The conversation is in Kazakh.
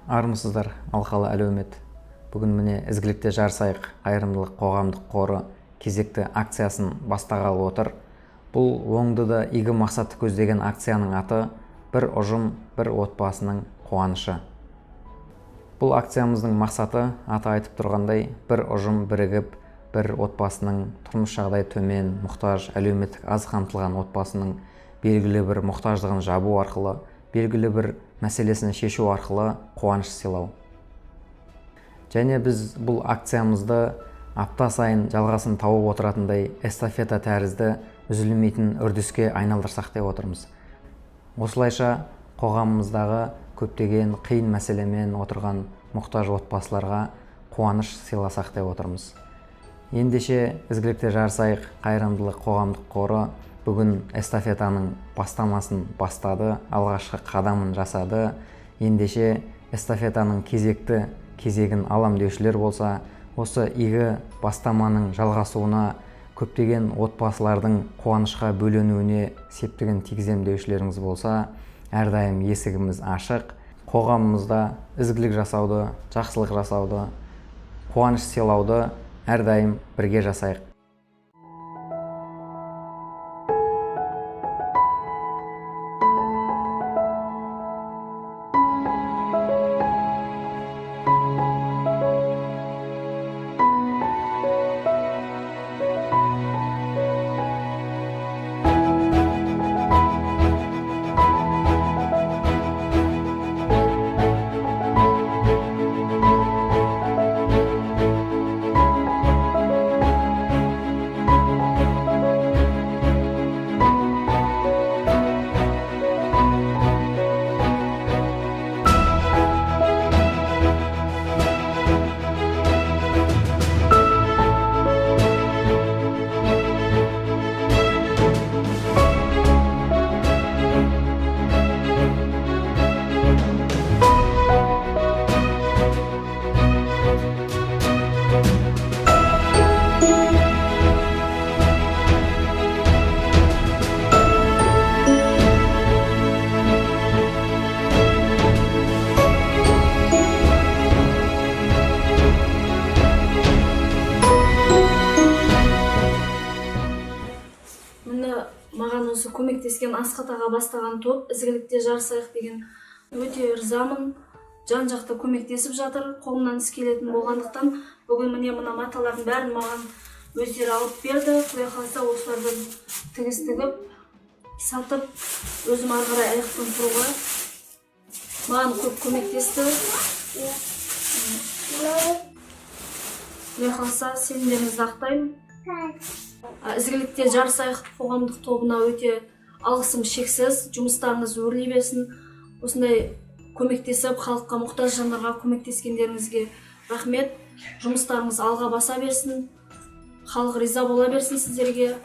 Армысыздар, алқалы әлеумет. Бүгін міне ізгілікте жарысайық қайырымдылық қоғамдық қоры кезекті акциясын бастағалы отыр. Бұл оңды да игі мақсатты көздеген акцияның аты «Бір ұжым, бір отбасының қуанышы». Бұл акциямыздың мақсаты аты айтып тұрғандай, бір ұжым бірігіп, бір отбасының тұрмыс жағдай төмен, мұқтаж, әлеуметтік аз қамтылған отбасының белгілі бір мұқтаждығын жабу арқылы, белгілі бір мәселесін шешу арқылы қуаныш сыйлау. Және біз бұл акциямызды апта сайын жалғасын тауып отыратындай эстафета тәрізді үзілмейтін үрдіске айналдырсақ деп отырмыз. Осылайша қоғамымыздағы көптеген қиын мәселемен отырған мұқтаж отбасыларға қуаныш сыйласақ деп отырмыз. Ендеше ізгілікте жарысайық қайырымдылық қоғамдық қоры бүгін эстафетаның бастамасын бастады, алғашқы қадамын жасады. Ендеше эстафетаның кезегін алам деушілер болса, осы игі бастаманың жалғасуына, көптеген отбасылардың қуанышқа бөленуіне септігін тигізем деушілеріңіз болса, әрдайым есігіміз ашық. Қоғамымызда ізгілік жасауды, жақсылық жасауды, қуаныш сыйлауды әрдайым бірге жасайық. Маған осы көмектескен Асқат аға бастаған топ ізгілікте жарысайық деген өте ризамын. Жан-жақты көмектесіп жатыр, қолымнан іс келетін болғандықтан бүгін міне мына маталардың бәрін маған өздері алып берді. Құдай қаласа осыларды тігіс тігіп, сатып, өзім ары қарай аяқпен тұруға маған көп көмектесті. Құдай қаласа сенімдеріңізді ақтаймын. Ізгілікте жарысайық қоғамдық тобына өте алғысым шексіз. Жұмыстарыңыз өрлей берсін. Осындай көмектесіп, халыққа мұқтаж жандарға көмектескендеріңізге рахмет. Жұмыстарыңыз алға баса берсін. Халық риза бола берсін сіздерге.